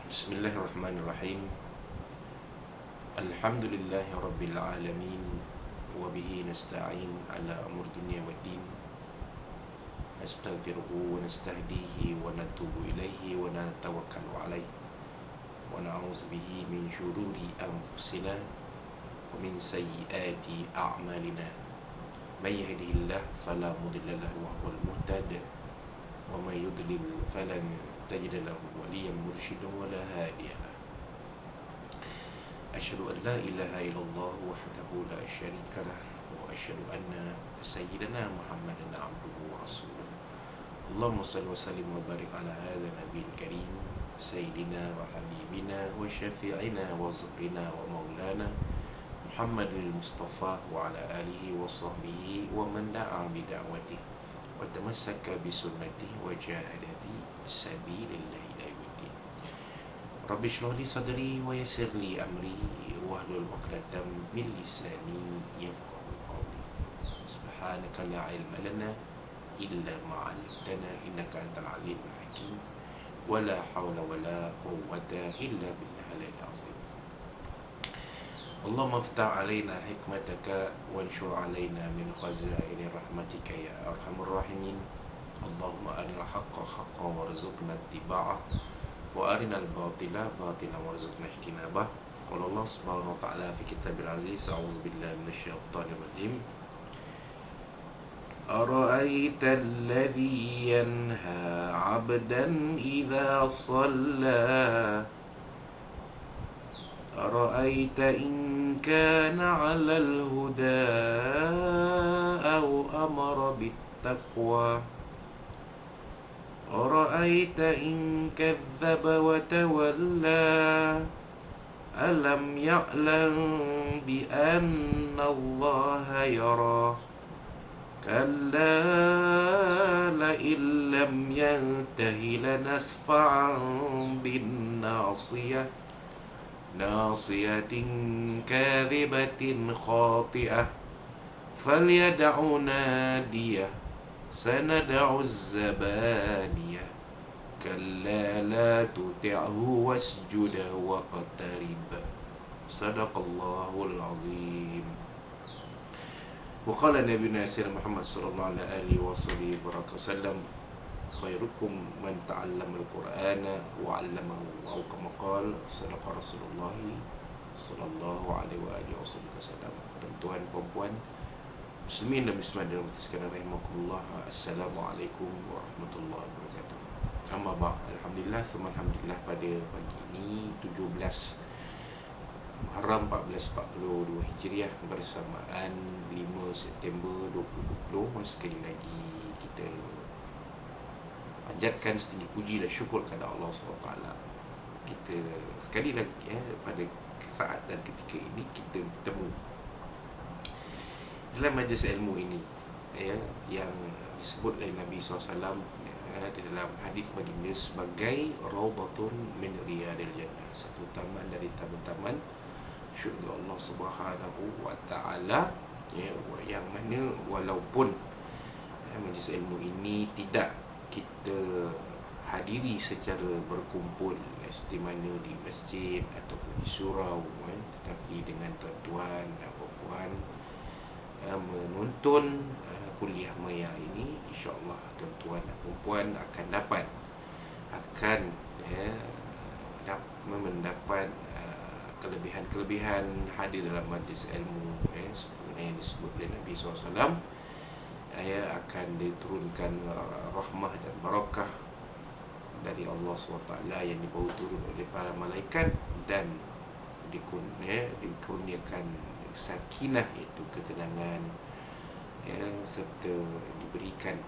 Bismillahirrahmanirrahim. Alhamdulillahi rabbil alamin. Wa bihi nasta'in ala umur dunya waddin. Nastaghfiruhu wa nastahdihi wa natubu ilaihi wa natawakkalu alaihi. Wa na'udzu bihi min syururi anfusina wa min sayyiati a'malina. May yahdihillahu fala mudilla lahu wa huwal muhtad. Wa may yudlil falan tajid lahu waliyan mursyidan wa la hadiya lahu. Asyhadu an la ilaha illallah wahdahu la syarika lah wa asyhadu anna sayyidana Muhammadan abduhu wa rasuluh. Allahumma shalli wa sallim wa barik ala hadzal nabiyil karim sayyidina wa habibina wa syafi'ina wa zikrina wa maulana Muhammadil Mustafa wa ala alihi wa sahbihi wa man da'a bi da'watihi wa tamassaka bi sunnatihi wa jahada fi sabilillah ila yaumiddin. Rabbi shrah li sadri wa yassir li amri wahlul 'uqdatam min lisani yafqahu qawli. Subhanaka la ilma lana illa ma 'allamtana innaka antal alimul hakim. Wa la hawla wa la quwwata illa billahil azim. Allahumma aftah alaina hikmataka wanshur alaina min khazaini rahmatika ya arhamar rahimin. Allahumma arinal haqqa haqqan warzuqna ittiba'ah wa arinal batila batilan warzuqna ijtinabah. Qala Allah subhanahu wa ta'ala fi kitabil aziz, a'udzu billahi minasyaitonir rajim. Ara'aita alladhi yanha 'abdan idza shalla أرأيت إن كان على الهدى أو أمر بالتقوى أرأيت إن كذب وتولى ألم يعلم بأن الله يرى كلا لئن لم ينته لنسفعا بالناصية ناصية كاذبة خاطئة فليدع ناديه سندع الزبانية كلا لا تطعه واسجد واقترب صدق الله العظيم. وقال نبينا سيدنا محمد صلى الله عليه وسلم خيركم من تعلم القرآن وعلمه أو كما قال صدق Rasulullah sallallahu alaihi wasallam. Tuan-tuan, puan-puan, muslimin dan muslimat yang sekalian rahimakumullah, assalamualaikum warahmatullahi wabarakatuh. Amma ba'd, alhamdulillah, alhamdulillah, pada pagi ini 17 Muharram 1442 Hijriah bersamaan 5 September 2020, sekali lagi kita panjatkan setinggi puji dan syukur kepada Allah SWT. Kita sekali lagi pada saat dan ketika ini kita bertemu dalam majlis ilmu ini yang disebut oleh Nabi SAW di dalam hadis baginda sebagai Rawdatun min Riyadil Jannah, satu taman dari taman-taman syurga Allah Subhanahu wa taala, yang mana walaupun majlis ilmu ini tidak kita hadiri secara berkumpul seperti mana di masjid ataupun di surau, tetapi dengan tuan-tuan dan puan menonton kuliah maya ini, insya-Allah tuan-tuan dan puan akan dapat mendapat kelebihan-kelebihan hadir dalam majlis ilmu, seperti yang disebut oleh Nabi SAW. Akan diturunkan rahmah dan barakah dari Allah SWT yang dibawa turun oleh para malaikat, dan dikurniakan sakinah, iaitu ketenangan, serta diberikan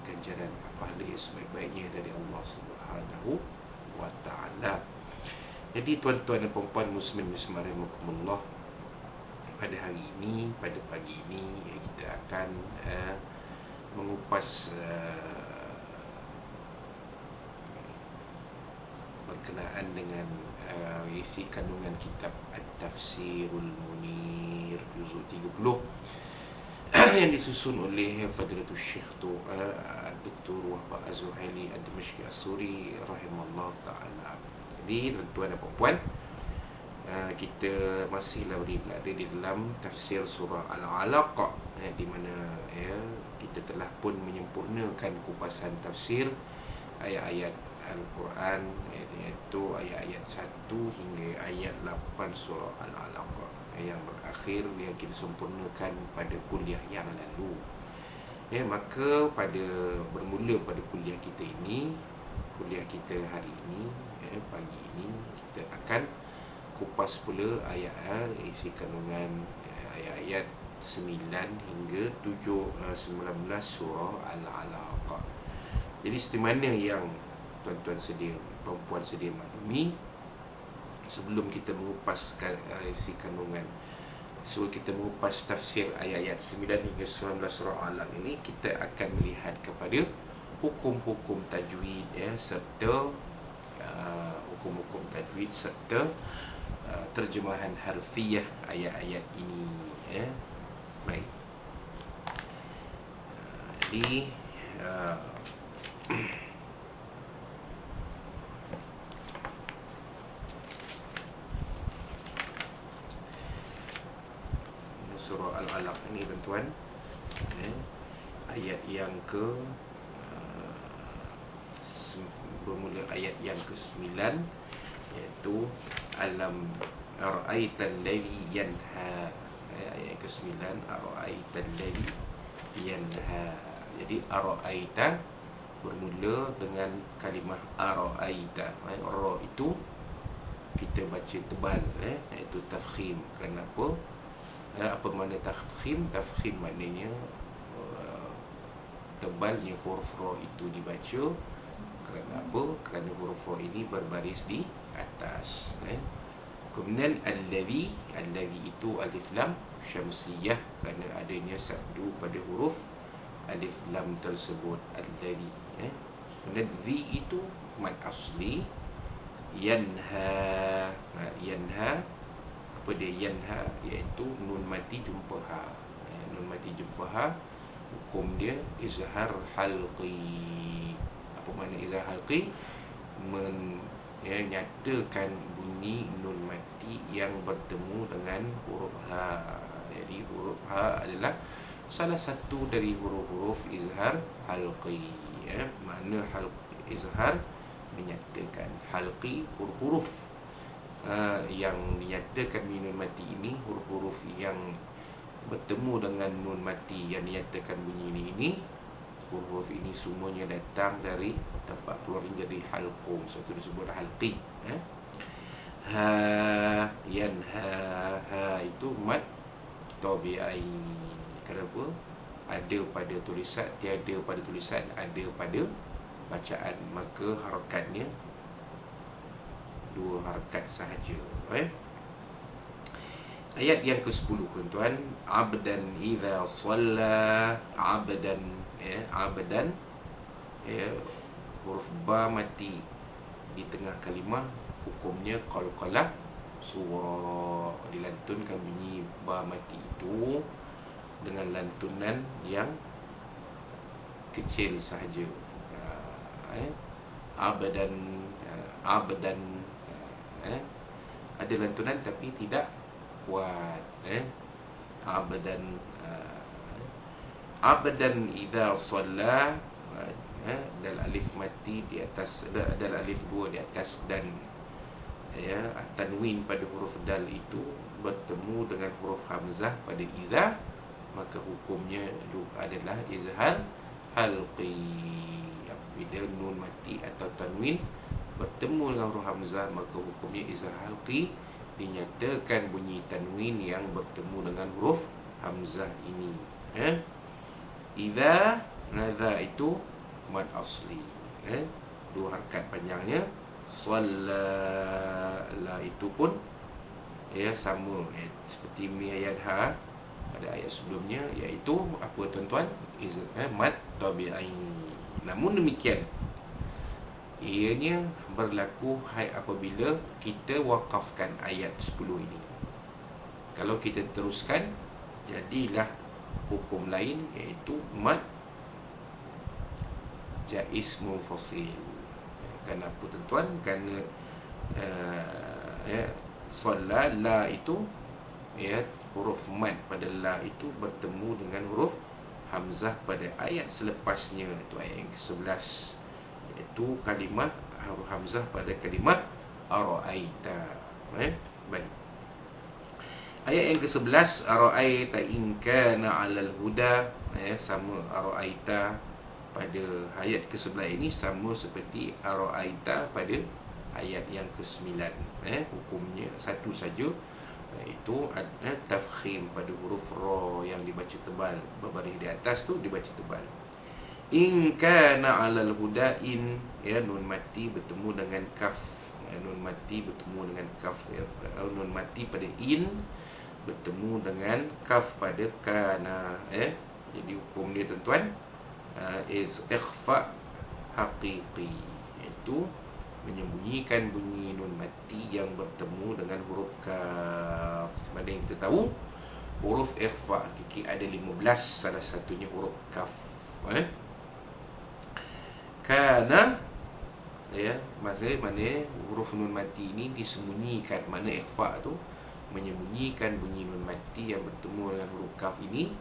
ganjaran pahala sebaik-baiknya dari Allah Subhanahu wa taala. Jadi tuan-tuan dan puan-puan, muslimin muslimat rahimakumullah, pada hari ini, pada pagi ini, kita akan mengupas berkenaan dengan isi kandungan kitab At-Tafsirul Munir juzuk 30 yang disusun oleh Fadilatul Syekh Dr. Wahbah Az-Zuhaili Ad-Dimashqi As-Suri rahimahullah ta'ala. Jadi tuan-tuan dan puan, kita masihlah berada di dalam tafsir surah Al-Alaq, di mana kita telah pun menyempurnakan kupasan tafsir ayat-ayat Al-Quran, iaitu ayat-ayat 1 hingga ayat 8 surah Al-Alaq, yang berakhir yang kita sempurnakan pada kuliah yang lalu. Maka bermula pada kuliah kita hari ini, pagi ini, kita akan kupas pula ayat isi kandungan ayat 9 hingga 19 surah Al-Alaq. Jadi seperti mana yang tuan-tuan perempuan sedia maklumi, sebelum kita mengupas isi kandungan, sebelum kita mengupas tafsir ayat-ayat 9 hingga 19 surah Al-Alaq ini, kita akan melihat kepada hukum-hukum tajwid, serta hukum-hukum tajwid serta terjemahan harfiah ayat-ayat ini. Baik. Jadi surah Al-Alaq ini tuan-tuan, ayat yang bermula ayat yang ke-9, iaitu alam ara'aital ladzi yanha. Ayat ke-9, ara'aital ladzi yanha. Jadi ara'aita bermula dengan kalimah ara'aita. Ra itu kita baca tebal, iaitu tafkhim. Kenapa? Apa makna tafkhim? Tafkhim maknanya tebalnya huruf ra itu dibaca. Kerana apa? Kerana huruf ra ini berbaris di atas. Kemudian alladhi itu alif lam syamsiyah, kerana adanya sabdu pada huruf alif lam tersebut, alladhi. Kemudian dhi itu mad asli. Yanha, apa dia yanha? Iaitu nun mati jumpa ha. Nun mati jumpa ha, hukum dia izhar halqi. Apa makna izhar halqi? Nyatakan bunyi nun mati yang bertemu dengan huruf ha. Jadi huruf ha adalah salah satu dari huruf-huruf izhar halqi. Makna izhar menyatakan, halqi huruf-huruf yang dinyatakan nun mati ini, huruf-huruf yang bertemu dengan nun mati yang dinyatakan bunyi ini, huruf ini semuanya datang dari tempat keluar dari halqum, suatu disebut halqi. Ha, yanha, ha itu mad tabi'i. Kenapa? Ada pada tulisan, tiada pada tulisan, ada pada bacaan. Maka harakatnya 2 harakat sahaja. Ayat yang ke-10 tuan-tuan, abdan idza shalla, abdan, abdan, huruf ba mati di tengah kalimah, hukumnya qalqalah surah, dilantunkan bunyi ba mati itu dengan lantunan yang kecil sahaja. Abdan, abdan, ada lantunan tapi tidak kuat. Abdan, abdan idza shalla, dal alif mati di atas, dal alif 2 di atas dan tanwin pada huruf dal itu bertemu dengan huruf hamzah pada idza, maka hukumnya adalah izhar halqi. Bila nun mati atau tanwin bertemu dengan huruf hamzah, maka hukumnya izhar halqi, dinyatakan bunyi tanwin yang bertemu dengan huruf hamzah ini. Idza, nadza itu mad asli, 2 harakat panjangnya. Shalla, la itu pun sama, seperti ayat ha pada ayat sebelumnya, iaitu apa tuan-tuan? Mad tabi'i. Namun demikian, ianya berlaku apabila kita wakafkan ayat 10 ini. Kalau kita teruskan, jadilah hukum lain, iaitu mad jaiz munfasil. Kenapa tuan-tuan? Kerana Shalla, la itu huruf mad pada la itu bertemu dengan huruf hamzah pada ayat selepasnya, itu ayat yang ke-11, iaitu kalimah huruf hamzah pada kalimah ara'aita. Baik. Ayat yang ke-11, ara'aita in kana 'alal huda, sama ara'aita pada ayat ke-11 ini sama seperti ara'aita pada ayat yang ke-9. Hukumnya satu saja, itu tafkhim pada huruf ra yang dibaca tebal, berbaris di atas tu dibaca tebal. In kana 'alal huda, in nun mati bertemu dengan kaf, nun mati bertemu dengan kaf, nun mati pada in bertemu dengan kaf pada kana. Jadi hukum dia tuan-tuan is ikhfa haqiqi, iaitu menyembunyikan bunyi nun mati yang bertemu dengan huruf kaf. Sebagaimana yang kita tahu, huruf ikhfa hakiki ada 15, salah satunya huruf kaf. Kana, mana huruf nun mati ini disembunyikan. Mana ikhfa tu menyembunyikan bunyi nun mati yang bertemu dengan huruf kaf ini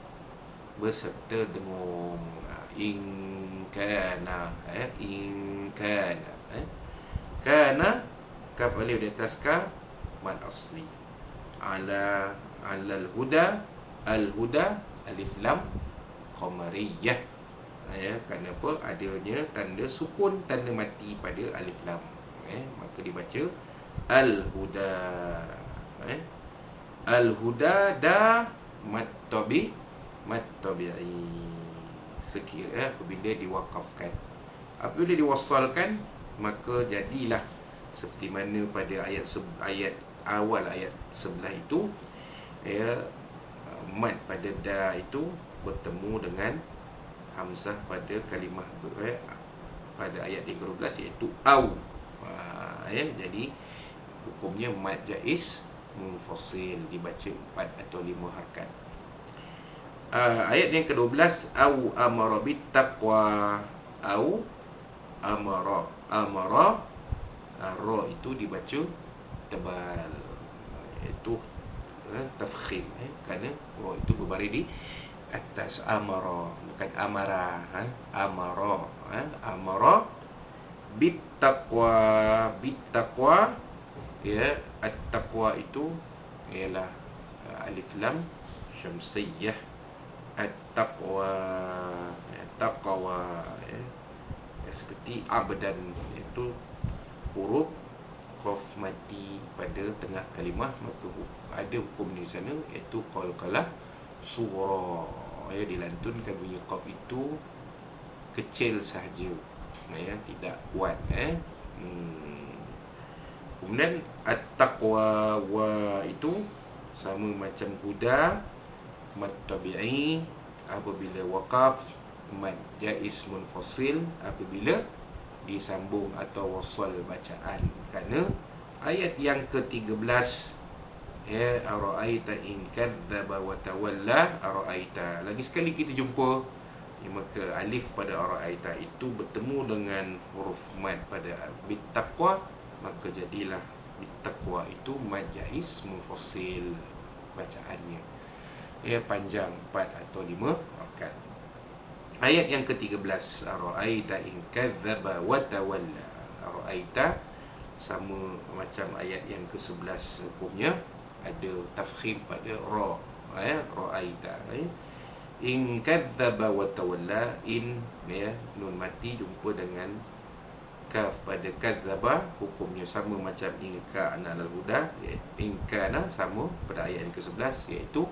beserta dengung. In kana, in kana, kana kaf alif di atas ka, mad asli. Alal huda, al huda alif lam qamariyah. Kenapa? Adanya tanda sukun, tanda mati pada alif lam. Maka dibaca al huda. Al huda da mad tabi'i. Sekira apabila diwakafkan, apabila diwasalkan, maka jadilah seperti mana pada ayat awal ayat 11 itu, mad pada da itu bertemu dengan hamzah pada kalimah pada ayat 12, iaitu au. Jadi hukumnya mad jaiz munfasil, dibaca 4 atau 5 harakat. Ayat yang ke-12, au amara bit taqwa. Au amara, ra itu dibaca tebal, iaitu tafkhim, kerana ra itu berbaris di atas amara, bukan amara. Amara bit taqwa. At-taqwa itu ialah alif lam syamsiyah. At-taqwa, taqwa, seperti abdan, itu huruf qaf mati pada tengah kalimah, maka ada hukum di sana, iaitu qalqalah surah. Dilantunkan bunyi qaf itu kecil sahaja, tidak kuat. Kemudian at-taqwa wa itu sama macam huda, mad tabi'i apabila waqaf, mad jaiz munfasil apabila disambung atau wasal bacaan. Kerana ayat yang ke-13, ara'aita in kadzdzaba wa tawalla, ara'aita, lagi sekali kita jumpa, maka alif pada ara'aita itu bertemu dengan huruf mad pada bit taqwa, maka jadilah bit taqwa itu mad jaiz munfasil bacaannya, panjang 4 atau 5 rakaat. Ayat yang ke-13, ara'aita in kadzdzaba wa tawalla. Ara'aita sama macam ayat yang ke-11 hukumnya, ada tafkhim pada ra, ra'aita. In kadzdzaba wa tawalla, in nun mati jumpa dengan kaf pada kadzdzaba, hukumnya sama macam in kana alal huda. In kana sama pada ayat yang ke-11, iaitu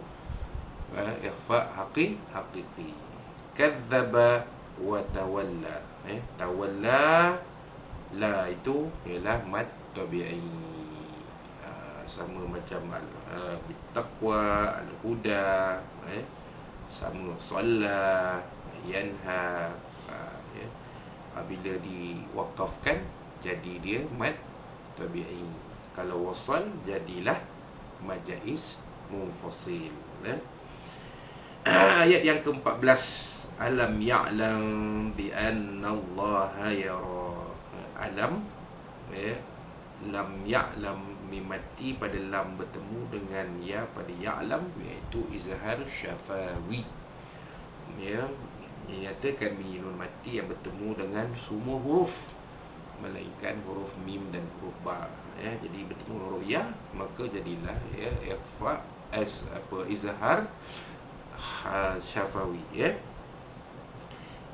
ikhfa haqiqi. Kadzdzaba wa tawalla, tawalla, la itu ialah mad tabi'i, sama macam bittaqwa, al-huda, sama shalla, yanha. Bila diwakafkan, jadi dia mad tabi'i. Kalau wasal, jadilah mad jaiz munfasil. Ayat yang ke-14, alam ya'lam bi anna Allah yara. Alam, lam ya'lam, mim mati pada lam bertemu dengan ya pada ya'lam, iaitu izhar syafawi. Ya, menyatakan bunyi nun mati yang bertemu dengan semua huruf melainkan huruf mim dan huruf ba. Ya, jadi bertemu huruf ya, maka jadilah ya ikhfa izhar syafawi. Ya,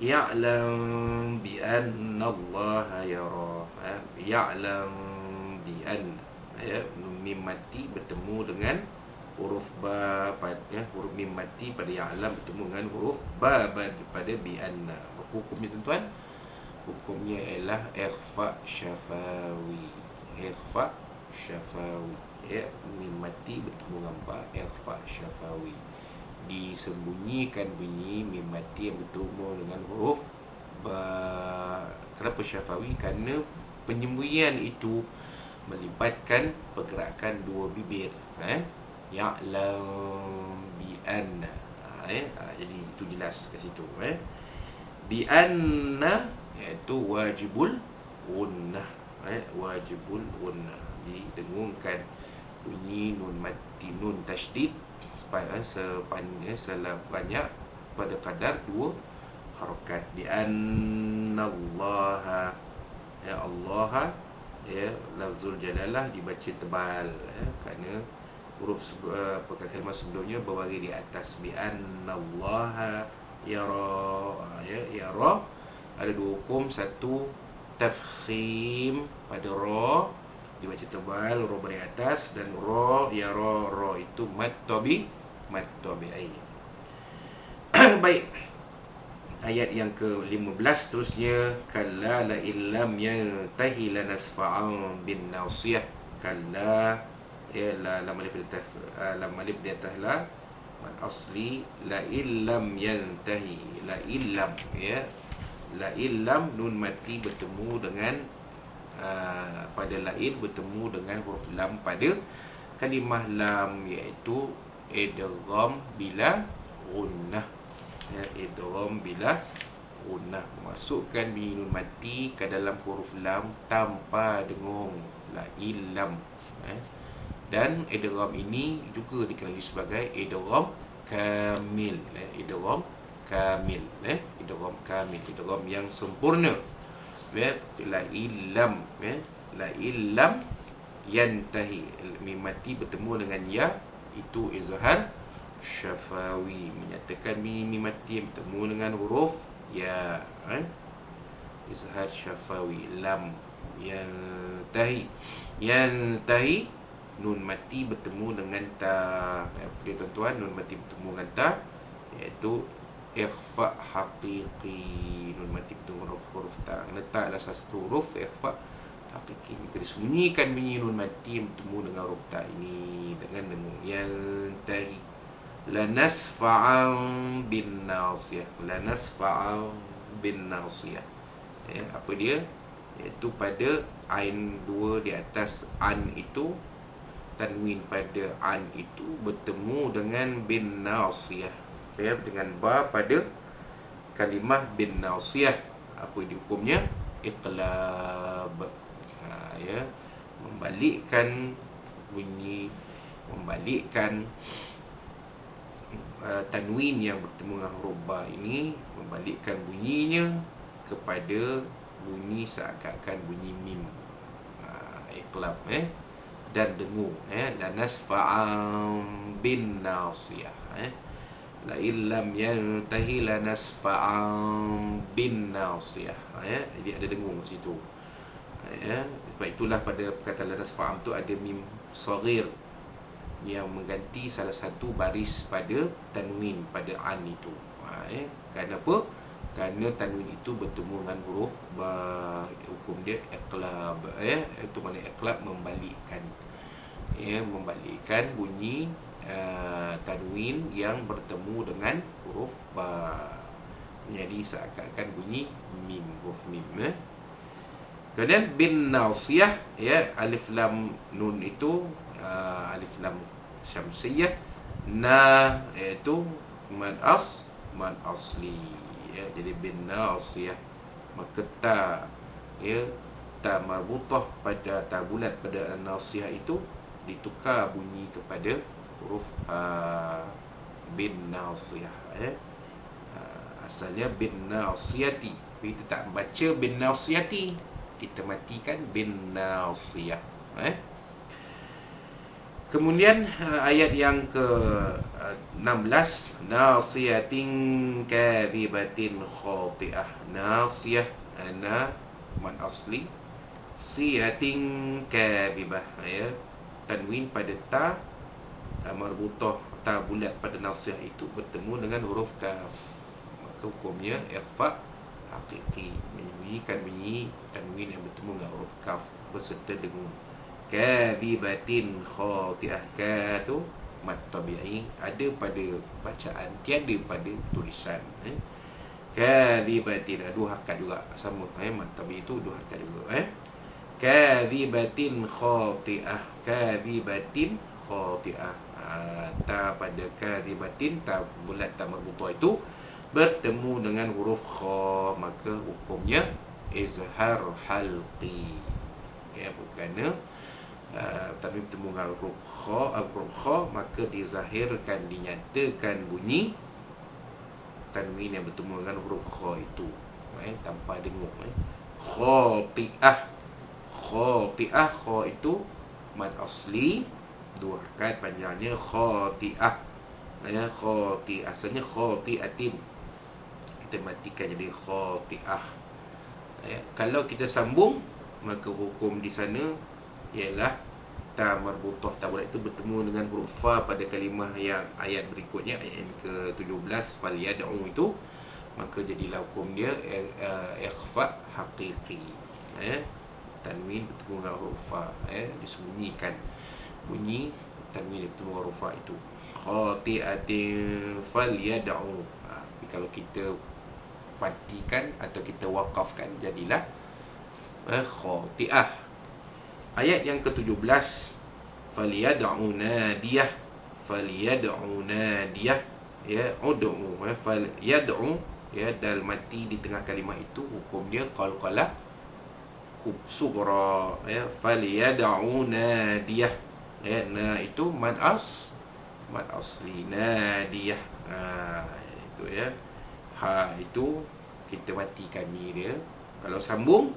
ya'lam bi anna Allah yara. Ya'lam bi an, ya, mim mati bertemu dengan huruf ba pada huruf mim mati pada ya'lam bertemu dengan huruf ba pada bi anna. Hukumnya tuan-tuan, hukumnya ialah ikhfa syafawi. Ikhfa syafawi. Ya, mim mati bertemu dengan ba, ikhfa syafawi. Disembunyikan bunyi mim mati yang bertemu dengan huruf ba. Kenapa syafawi? Kerana penyembunyian itu melibatkan pergerakan dua bibir. Ya'lam bi anna. Jadi itu jelas kat situ. Bi anna iaitu wajibul gunnah. Wajibul gunnah. Jadi dengungkan bunyi nun mati, nun tasydid sebanyak pada kadar dua harakat. Bi anna Allah, ya Allah, ya, lafzul jalalah dibaca tebal, kerana huruf kalimah sebelumnya berbaris di atas. Bi anna Allah yara, ya, yara ada dua hukum. Satu, tafkhim pada ra dibaca tebal, ra beri atas, dan ra yara, ra itu mad tabi'i. Baik, ayat yang ke-15 terusnya, kalla la illam yantahi lanasfa'an bin nasiyah. Kalla, ya, lam alif di atas la man asli, la illam yantahi, la illam, ya, la illam nun mati bertemu dengan pada lain bertemu dengan huruf lam pada kalimah lam, iaitu idgham bila gunnah. Ya, idgham bila gunnah, masukkan bunyi nun mati ke dalam huruf lam tanpa dengung, la illam. Dan idgham ini juga dikenali sebagai idgham kamil. Idgham kamil, idgham kamil, idgham yang sempurna. La illam, la illam yantahi, mim mati bertemu dengan ya, itu izhar syafawi, menyatakan mim mati bertemu dengan huruf ya, izhar syafawi. Lam yantahi, yantahi nun mati bertemu dengan ta. Dia tuan-tuan, nun mati bertemu dengan ta, iaitu ikhfa haqiqi. Nun mati bertemu huruf ta, letaklah satu huruf ikhfa haqiqi. Jika disembunyikan bunyi nun mati bertemu dengan huruf ta ini dengan dengung. Yantahi lanasfa'an bin nasiyah, lanasfa'an bin nasiyah. Ya, apa dia? Iaitu pada ain dua di atas an itu, tanwin pada an itu bertemu dengan bin nasiyah, ya, dengan ba pada kalimah bin nasiyah. Apa dia hukumnya? Iqlab. Ya, membalikkan bunyi, membalikkan tanwin yang bertemu dengan huruf ba ini, membalikkan bunyinya kepada bunyi seakan-akan bunyi mim. Iqlab, dan dengung, dan nasfa'an bin nasiyah. La illam yantahi lanasfa'an bin nasiyah. Jadi ada dengung di situ. Sebab itulah pada perkataan lanasfa'an tu ada mim saghir yang mengganti salah satu baris pada tanwin pada an itu. Kenapa? Kerana tanwin itu bertemu dengan huruf ba, hukum dia iqlab. Itu makna iqlab, membalikkan. Membalikkan bunyi tanwin yang bertemu dengan huruf ba, jadi seakan-akan bunyi mim, huruf mim. Kemudian bin nasiyah, ya, alif lam nun itu alif lam syamsiyah, na iaitu mad asli, ya, jadi bin nasiyah, maka ta, ya, ta marbutah pada ta bulat pada nasiyah itu ditukar bunyi kepada huruf bin nasiyah. Asalnya bin nasiyati, kita tak baca bin nasiyati, kita matikan bin nasiyah. Kemudian ayat yang ke-16, nasiyatin kadhibatin khati'ah. Nasiyah ana man asli, siyatin kadhibah, tanwin pada ta marbutah, ta bulat pada nasiyah itu bertemu dengan huruf kaf, maka hukumnya ikhfa hakiki, menyembunyikan bunyi tanwin yang bertemu dengan huruf kaf berserta dengung. Kadhibatin khati'ah, ka tu mat tabi'i, ada pada bacaan, tiada pada tulisan. Kadhibatin, dua harakat juga sama, mat tabi'i itu dua harakat juga. Kadhibatin khati'ah, kadhibatin khati'ah, ta pada kadhibatin, ta bulat ta marbutah itu bertemu dengan huruf kha, maka hukumnya izhar halqi, bukannya tapi bertemu dengan huruf kha, maka dizahirkan, dinyatakan bunyi tanwin yang bertemu dengan huruf kha itu, tanpa dengung. Khati'ah, khati'ah, kha itu mad asli, dua harakat panjangnya, khati'ah. Khati, asalnya khati'atin, kita matikan jadi khati'ah. Kalau kita sambung, maka hukum di sana ialah ta marbutah, ta bulat itu bertemu dengan huruf fa pada kalimah yang ayat berikutnya, ayat yang ke-17, fal yad'u itu, maka jadilah hukum dia ikhfa hakiki. Tanwin bertemu dengan huruf fa, disembunyikan bunyi tanwin bertemu dengan huruf fa itu. Khati'atin fal yad'u, kalau kita matikan atau kita wakafkan, jadilah khati'ah. Ayat yang ke-17, faliyad'u nadiyah, faliyad'u nadiyah, ud'u, falyad'u, dal mati di tengah kalimah itu, hukum dia qalqalah sughra, faliyad'u nadiyah, na itu mad asli, nadiyah, itu ha itu kita matikan ni dia. Kalau sambung,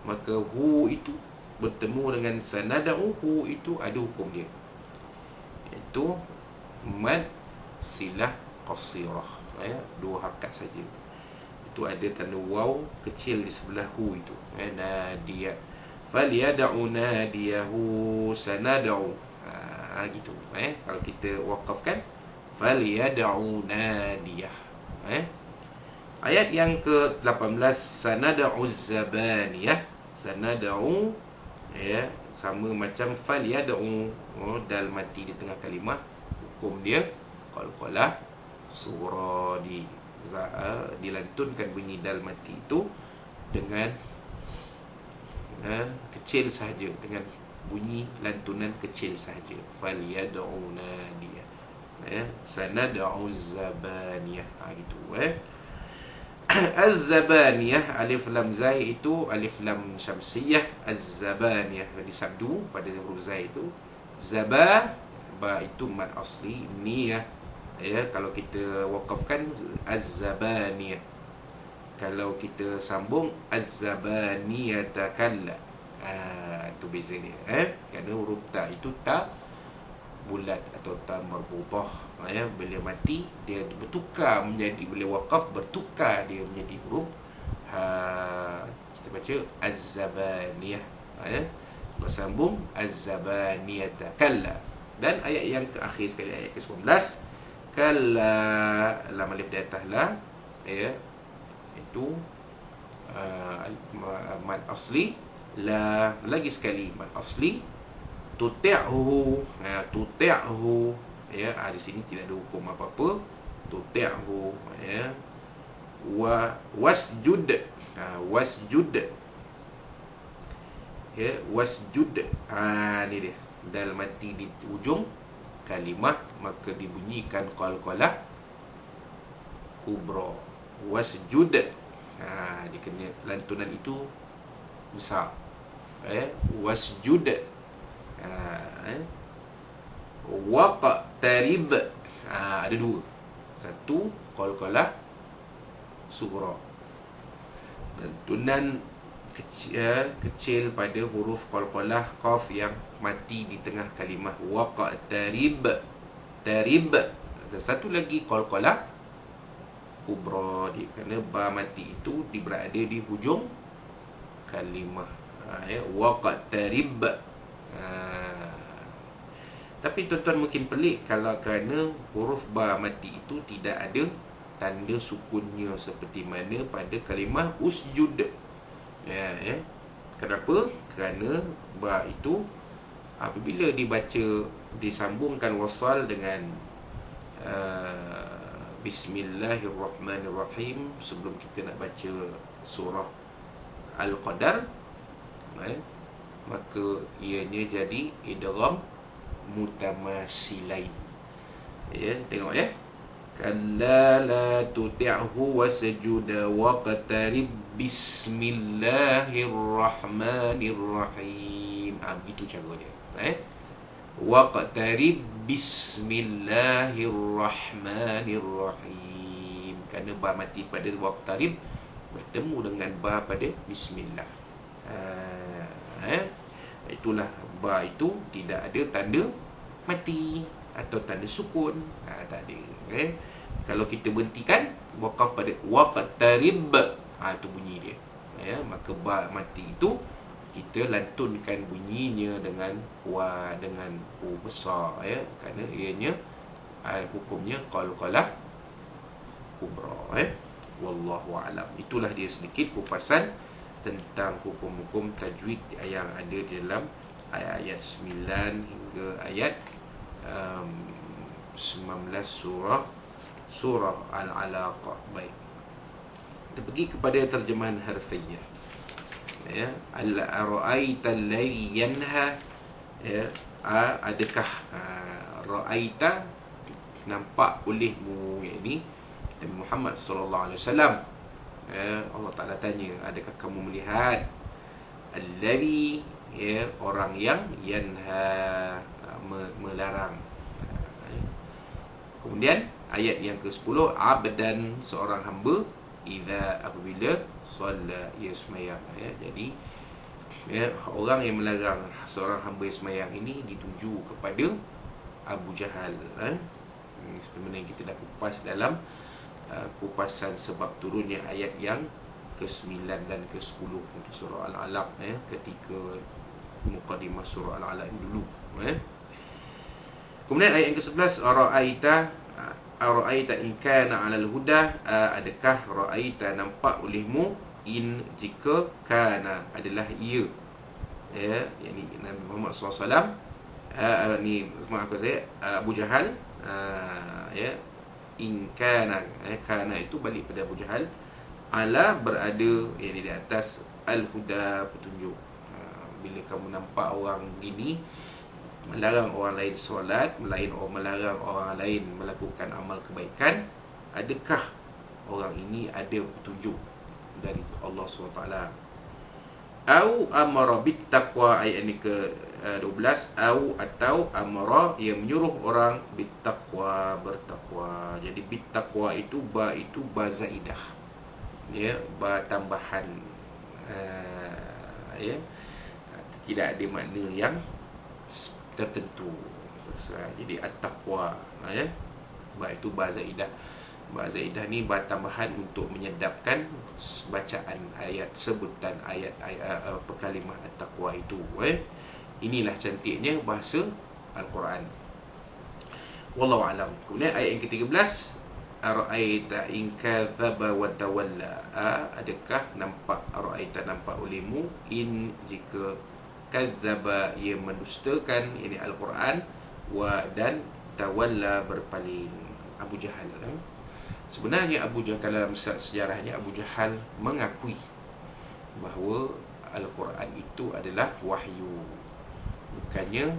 maka hu itu bertemu dengan sanada'u, hu itu ada hukum dia, iaitu mad silah qasirah, dua harakat saja. Itu ada tanda waw kecil di sebelah hu itu, nadiyah, falyad'u nadiyahu sanada'u, gitu. Kalau kita wakafkan, falyad'u nadiyah. Ayat yang ke-18, sanada'u zabaniyah, sanada'u, sama macam falyad'u, dal mati di tengah kalimah, hukum dia qalqalah surah, dilantunkan bunyi dal mati itu dengan kecil sahaja, dengan bunyi lantunan kecil sahaja, falyad'u nadiyah, sanad'u zabaniyah, gitu. Az-zabaniyah, alif lam zai itu alif lam syamsiyah, az-zabaniyah jadi sabdu pada huruf zai itu, zaba, ba itu mad asli, niyah, kalau kita wakafkan az-zabaniyah, kalau kita sambung az-zabaniyata kalla, itu beza dia, kerana huruf ta itu ta bulat atau ta marbutah, bila mati dia bertukar menjadi, bila wakaf bertukar dia menjadi huruf kita baca az-zabaniyah, bersambung az-zabaniyata kalla. Dan ayat yang terakhir sekali, ayat ke-19, kalla, lam alif di atas la, itu mad asli, la lagi sekali mad asli, tuti'hu, tuti'hu, di sini tidak ada hukum apa-apa, tuti'hu, wasjud, wasjud, wasjud, ni dia, dal mati di ujung kalimah, maka dibunyikan qalqalah kubra, wasjud, dia kena lantunan itu besar, wasjud, waqtarib. Ada dua. Satu qalqalah sughra, lantunan kecil pada huruf qalqalah qaf yang mati di tengah kalimah waqtarib, tarib. Dan satu lagi qalqalah kubra, kerana ba mati itu berada di hujung kalimah, waqtarib. Tapi tuan-tuan mungkin pelik kalau kerana huruf ba mati itu tidak ada tanda sukunnya seperti mana pada kalimah usjud. Kenapa? Kerana ba itu apabila dibaca, disambungkan wasal dengan Bismillahirrahmanirrahim sebelum kita nak baca surah Al-Qadar, maka ianya jadi idgham mutamasilain. Tengok kalla la tuti'hu wasjud waqtarib bismillahirrahmanirrahim. Begitu cara dia. Waqtarib bismillahirrahmanirrahim. Kerana ba mati pada waqtarib bertemu dengan ba pada bismillah. Itulah ba itu tidak ada tanda mati atau tanda sukun. Tak ada. Kalau kita berhentikan waqaf pada waqtarib, itu bunyi dia. Maka ba mati itu kita lantunkan bunyinya dengan wa, dengan u besar, kerana ianya hukumnya qalqalah kubra. Wallahu a'lam. Itulah dia sedikit kupasan tentang hukum-hukum tajwid yang ada di dalam ayat 9 hingga ayat 19 surah Al-Alaq. Baik, kita pergi kepada terjemahan harfiah. Al-ra'aita alladhi yanha, adakah ra'aita, nampak olehmu, yakni Nabi Muhammad sallallahu alaihi wasallam. Allah Ta'ala tanya, adakah kamu melihat alladhi, orang yang yanha, melarang. Kemudian ayat yang ke-10, abdan, seorang hamba, idza, apabila solat, ia semayang. Jadi orang yang melarang seorang hamba semayang ini dituju kepada Abu Jahal. Sebenarnya kita dah kupas dalam kupasan sebab turunnya ayat yang ke-9 dan ke-10 untuk surah Al-Alaq, ketika muqaddimah surah Al-Alaq dulu. Kemudian ayat yang ke-11, Ara'aita in kana 'alal huda, adakah ra'aita, nampak olehmu, in, jika, kana, adalah ia, yakni Nabi Muhammad SAW, ni maafkan saya, Abu Jahal, in kana, kana itu balik pada Abu Jahal, ala, berada, yakni di atas, al-huda, petunjuk. Bila kamu nampak orang gini melarang orang lain solat, melarang orang lain melakukan amal kebaikan, adakah orang ini ada petunjuk dari Allah SWT? Au amara bit taqwa, ayat ini ke-12, atau amara, yang menyuruh orang bit taqwa, bertakwa. Jadi bit taqwa itu ba zaidah, ba tambahan, tidak ada makna yang tertentu. Jadi at-taqwa, ba itu ba zaidah. Ba zaidah ni ba tambahan untuk menyedapkan bacaan ayat, sebutan ayat kalimah at-taqwa itu. Inilah cantiknya bahasa Al-Quran. Wallahu a'lam. Kemudian ayat yang ke-13, ara'aita in kadzaba wa tawalla, adakah nampak, ara'aita, nampak olehmu, in, jika, kadzaba, ia mendustakan, ini Al-Quran, wa, dan tawalla, berpaling, Abu Jahal. Sebenarnya Abu Jahal, dalam sejarahnya, Abu Jahal mengakui bahawa Al-Quran itu adalah wahyu, bukannya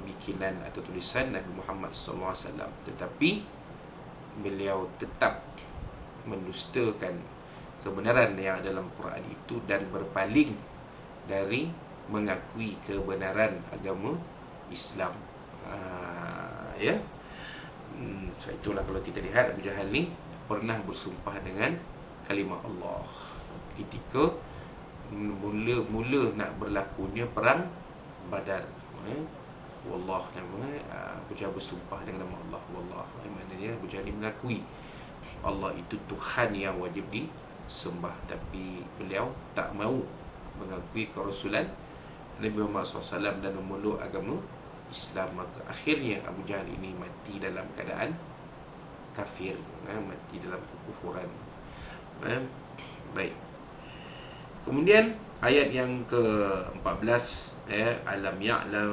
bikinan atau tulisan Nabi Muhammad SAW. Tetapi beliau tetap mendustakan kebenaran yang dalam Quran itu dan berpaling dari mengakui kebenaran agama Islam. Ya. So itulah kalau kita lihat Abu Jahal ni pernah bersumpah dengan kalimah Allah ketika mula-mula nak berlakunya perang Badar. Wallah, Abu Jahal bersumpah dengan nama Allah. Wallah, maknanya Abu Jahal mengakui Allah itu Tuhan yang wajib disembah, tapi beliau tak mau mengakui kerasulan Nabi Muhammad SAW dan memeluk agama Islam. Maka akhirnya Abu Jahal ini mati dalam keadaan kafir, mati dalam kekufuran. Baik. Kemudian ayat yang ke-14, alam ya'lam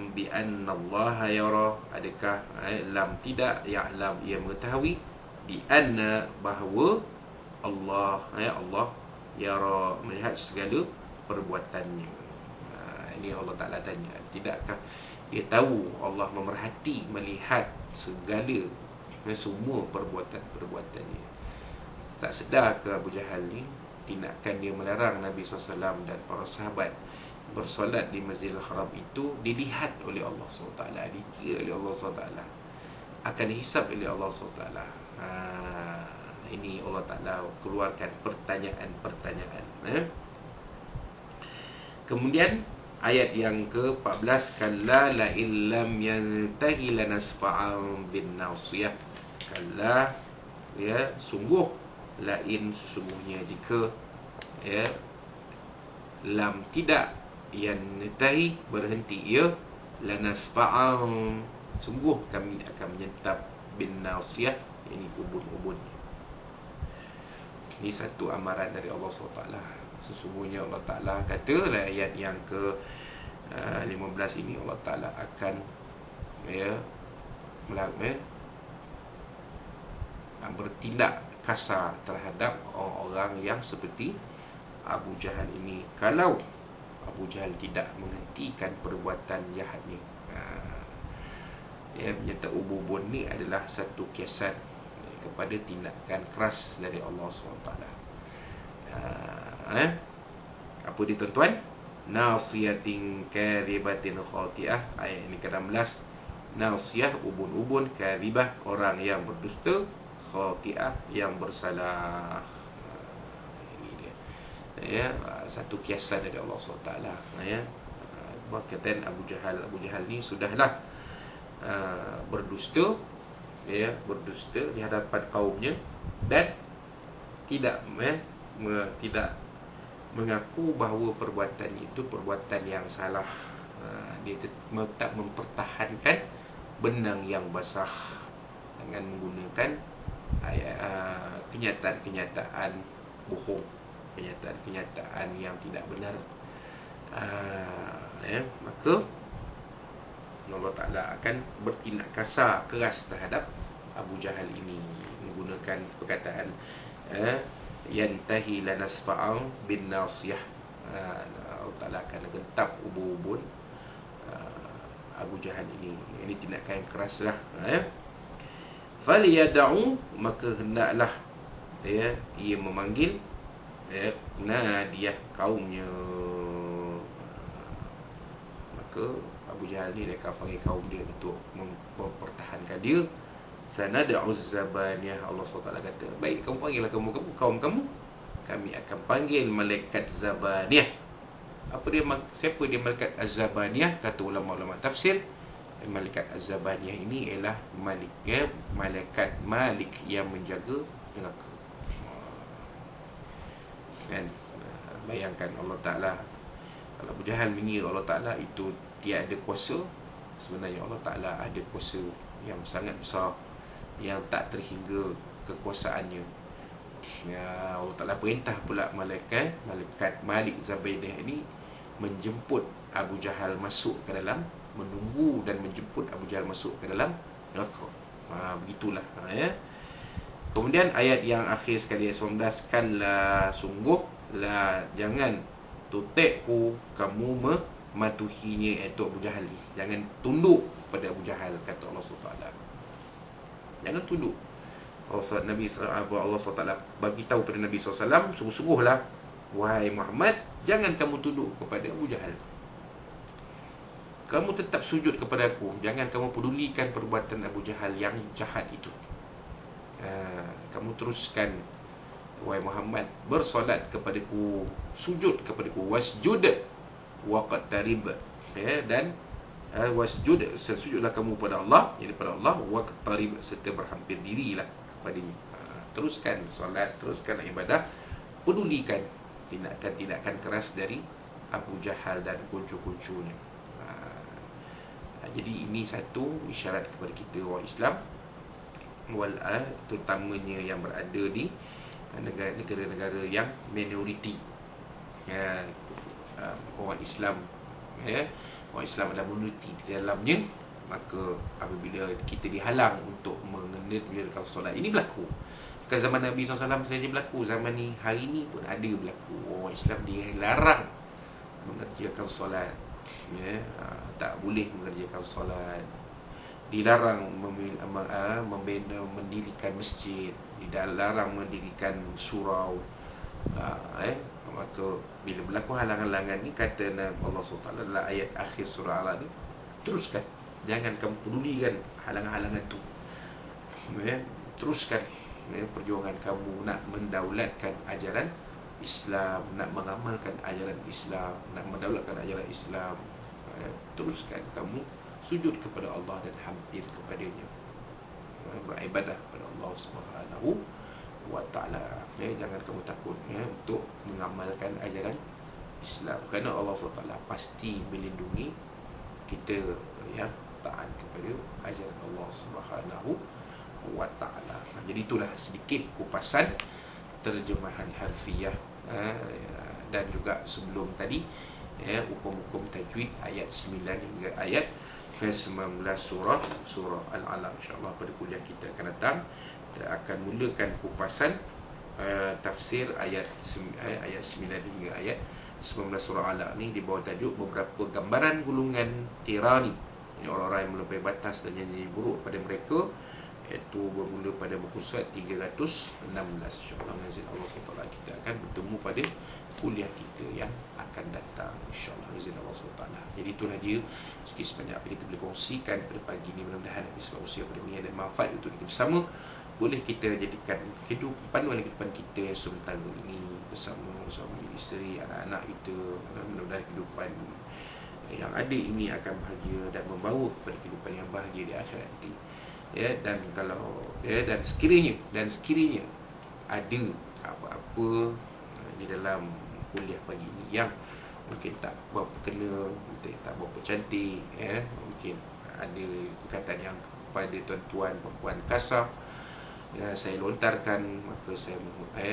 bi anna Allah yara. Adakah lam tidak ya'lam, ia mengetahui, bi anna bahawa Allah Allah yara, melihat segala perbuatannya. Ini Allah Ta'ala tanya, tidakkah dia tahu Allah memerhati, melihat segala semua perbuatan-perbuatannya? Tak sedar ke Abu Jahal ni tindakan dia melarang Nabi SAW dan para sahabat bersolat di Masjidil Haram itu dilihat oleh Allah SWT, dikira oleh Allah SWT, akan dihisap oleh Allah SWT. Ini Allah Ta'ala keluarkan pertanyaan-pertanyaan. Kemudian ayat yang ke-14, kalla la illam yantahi lanasfa'an bin nasiyah. Kalla, ya, sungguh, lain sesungguhnya jika lam tidak, yantahi berhenti ia, lanasfa'an sungguh kami akan menyentap bin nasiyah, ini ubun-ubun. Ini satu amaran dari Allah SWT. Sesungguhnya Allah Ta'ala kata dalam ayat yang ke-15 ini, Allah Ta'ala akan bertindak kasar terhadap orang-orang yang seperti Abu Jahal ini, kalau Abu Jahal tidak menghentikan perbuatan jahatnya. Menyentap ubun-ubun ni adalah satu kiasan kepada tindakan keras dari Allah SWT. Apa dia tuan-tuan? Nasiyatin karibatin khati'ah. Ayat ini ke-16. Nasiyah, ubun-ubun, karibah, orang yang berdusta, khati'ah, yang bersalah. Ini dia, satu kiasan dari Allah SWT. Berkaitan Abu Jahal ni sudahlah berdusta, berdusta di hadapan kaumnya dan tidak mengaku bahawa perbuatan itu perbuatan yang salah. Dia tak mempertahankan benang yang basah dengan menggunakan kenyataan-kenyataan bohong, kenyataan-kenyataan yang tidak benar. Maka Allah Ta'ala akan bertindak kasar, keras terhadap Abu Jahal ini, menggunakan perkataan yantahi lanasfa'an bin nasiyah. Allah Ta'ala akan gentap ubun-ubun Abu Jahal ini. Ini tindakan yang keras lah. Faliyada'u, maka hendaklah ia memanggil nadiyah, kaumnya. Maka Abu Jahal ni dia akan panggil kaum dia untuk mempertahankan dia. Sanad'u zabaniyah. Allah SWT kata, baik, kamu panggillah kaum kamu, kami akan panggil malaikat zabaniyah. Apa dia, siapa dia malaikat az-zabaniyah? Kata ulama-ulama tafsir, malaikat az-zabaniyah ini ialah malaikat Malik yang menjaga neraka. Dan bayangkan Allah Ta'ala, kalau Abu Jahal mengira Allah Ta'ala itu tiada kuasa, sebenarnya Allah Ta'ala ada kuasa yang sangat besar, yang tak terhingga kekuasaannya. Allah Ta'ala perintah pula malaikat Malik Zabaniyah ini menjemput Abu Jahal masuk ke dalam, menunggu dan menjemput Abu Jahal masuk ke dalam neraka. Begitulah. Kemudian ayat yang akhir sekali, ayat 19, kanlah, sungguh lah, jangan tutekku kamu mematuhinya, iaitu Abu Jahal ni. Jangan tunduk pada Abu Jahal, kata Allah SWT. Jangan tunduk. Allah SWT bagi tahu pada Nabi SAW, sungguh-sungguhlah Wahai Muhammad, jangan kamu tunduk kepada Abu Jahal. Kamu tetap sujud kepada aku. Jangan kamu pedulikan perbuatan Abu Jahal yang jahat itu. Kamu teruskan, wahai Muhammad, bersolat kepadaku, sujud kepadaku, wasjud waqtarib, dan wasjud, sujudlah kamu pada Allah, jadi pada Allah, waqtarib, serta berhampir dirilah kepadanya. Teruskan solat, teruskan ibadah, pedulikan tindakan-tindakan keras dari Abu Jahal dan kuncu-kuncunya. Jadi ini satu isyarat kepada kita orang Islam, terutamanya yang berada di negara-negara yang minoriti, orang Islam, orang Islam adalah minoriti di dalamnya. Maka apabila kita dihalang untuk mengerjakan solat, ini berlaku bukan zaman Nabi SAW saja berlaku, zaman ni, hari ni pun ada berlaku. Orang Islam dilarang mengerjakan solat, tak boleh mengerjakan solat, dilarang mendirikan masjid, dilarang mendirikan surau. Maka bila berlaku halangan-halangan ni, kata Allah SWT dalam ayat akhir surah Al-Alaq ni, teruskan, jangan kamu pedulikan halangan-halangan tu, teruskan perjuangan kamu nak mendaulatkan ajaran Islam, nak mengamalkan ajaran Islam, nak mendaulatkan ajaran Islam. Teruskan kamu sujud kepada Allah dan hampir kepadanya, beribadah kepada Allah Subhanahu wa ta'ala. Jangan kamu takut untuk mengamalkan ajaran Islam, kerana Allah SWT pasti melindungi kita yang taat kepada ajaran Allah Subhanahu wa ta'ala. Jadi itulah sedikit kupasan terjemahan harfiah, dan juga sebelum tadi hukum-hukum tajwid ayat 9 hingga ayat 19 surah Al-Alaq. InsyaAllah pada kuliah kita akan datang, kita akan mulakan kupasan tafsir ayat 9 hingga ayat 19 surah Al-Alaq ni, di bawah tajuk beberapa gambaran golongan tirani, ini orang-orang yang melampaui batas dan nyanyi buruk pada mereka, iaitu bermula pada muka surat 316. InsyaAllah nazil Allah SWT kita akan bertemu pada kuliah kita yang akan datang, InsyaAllah nazil Allah SWT. Jadi itulah dia sikit sebanyak apa kita boleh kongsikan pada pagi ini. Mudah-mudahan sebab usia pada dunia dan manfaat untuk kita bersama. Boleh kita jadikan panduan kehidupan kita yang sementara ini bersama suami, isteri, anak-anak kita. Mudah-mudahan kehidupan yang ada ini akan bahagia dan membawa kepada kehidupan yang bahagia di akhirat nanti. Dan kalau dan sekiranya ada apa-apa di dalam kuliah pagi ini yang mungkin tak berapa kena, mungkin tak berapa cantik, mungkin ada perkataan yang pada tuan-tuan perempuan kasar, saya lontarkan, maka saya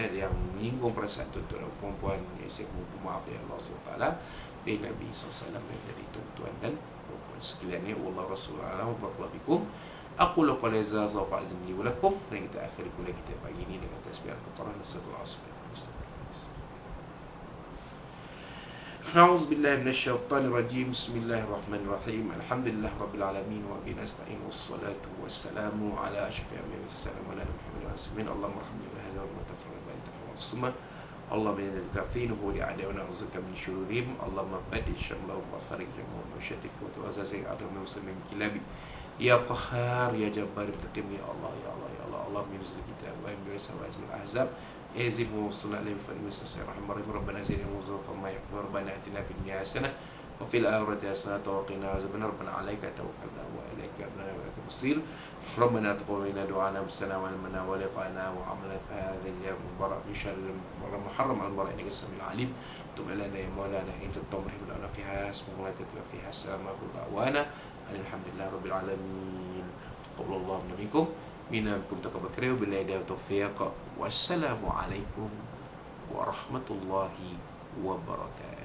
yang menyinggung perasaan tuan-tuan dan perempuan, saya mohon maaf ya Allah SWT, dari Nabi SAW, dari tuan-tuan dan perempuan sekalian. Allah Rasulullah wa aku lupa leza zawfa azmi walakum. Dan kita akhiri kuliah kita pagi ini dengan tasbih al-Qur'an satu asbih. A'udzu billahi minasyaitonir rajim. Bismillahirrahmanirrahim. Alhamdulillah rabbil alamin wa bihi nasta'in wassalatu wassalamu ala asyrafil anbiya'i wassalamu ala Muhammadin wa alihi. Allahumma arhamna bi hadzal wa tafadhal bi tafawwusma. Allahumma inna al-kafinuhu li'adai wa na'udzuka min syururihim. Allahumma badil syamlahu wa farik jama'u wa syatik wa tu'azazai adam wa sallim kilabi. Ya Qahhar, Ya Jabbar, ya Allah, Ya Allah, Ya Allah. Allah minzil kitab wa minzil wa'azmul ahzab. Yazid wa sallallahu alaihi wa sallam. Rahimahum Rabbana zidna wa zawfa ma yakbar. Rabbana atina fid dunya hasanah wa fil akhirati hasanah wa qina azabannar. Rabbana 'alaika tawakkalna wa ilaika anabna wa ilaikal masir. Rabbana taqabbal minna du'ana wassalamu alaikum wa liqa'ana wa amalan hadha al-yawm mubarak min sharri muharram al-barak innaka samil alim. Tub lana ya maulana in tatamhid lana fiha asma wa fiha sama da'wana alhamdulillah rabbil alamin. Taqabbalallahu minkum minkum taqabbal karim billahi wa tawfiq. Wassalamu alaikum warahmatullahi wabarakatuh.